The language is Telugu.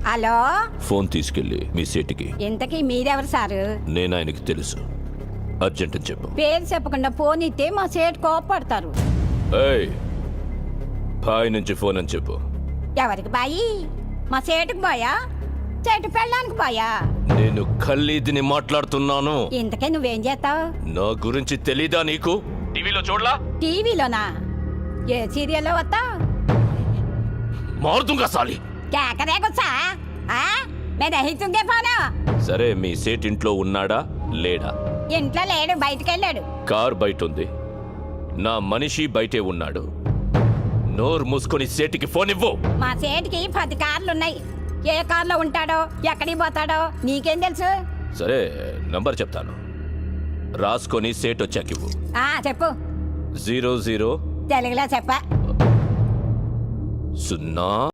హలో, ఫోన్ తీసుకెళ్ళి మీ సీటుకి. ఇంతకీ మీరెవరు సారు? నేను ఆయనకి తెలుసు. అర్జెంట్ అని చెప్పు. పేరు చెప్పకుండా ఫోన్ ఇస్తే మా సేటు కోపడతారు. ఏయ్, బాయ్ నుంచి ఫోన్ అని చెప్పు. ఎవరికి బాయి? మా సేటుకు బాయా, చెట్టు పెళ్ళానికి బాయా? నేను ఖల్లీదిని మాట్లాడుతున్నాను. ఇంతకే నువ్వేం చేస్తావు? నా గురించి తెలీదా నీకు? టీవీలో చూడలా? టీవీలోనా? ఏ సీరియల్లో వస్తావు? మారుతుంగా సాలి. కేకరేకొచ్చా? నేను రహితుంగే ఫోను. సరే, మీ సేట్ ఇంట్లో ఉన్నాడా లేడా? ఇంట్లో లేడు, బయటకెళ్ళాడు. కార్ బయట ఉంది, నా మనిషి బయటే ఉన్నాడు. నోరు మూసుకొని సేటికి ఫోన్ ఇవ్వు. మా సేటుకి 10 కార్లున్నాయి. ఏ కార్లో ఉంటాడో, ఎక్కడికి పోతాడో నీకేం తెలుసు? సరే, నంబర్ చెప్తాను, రాసుకొని సేట్ వచ్చాకివ్వు. చెప్పు. 00 తెలుగులో చెప్ప. 0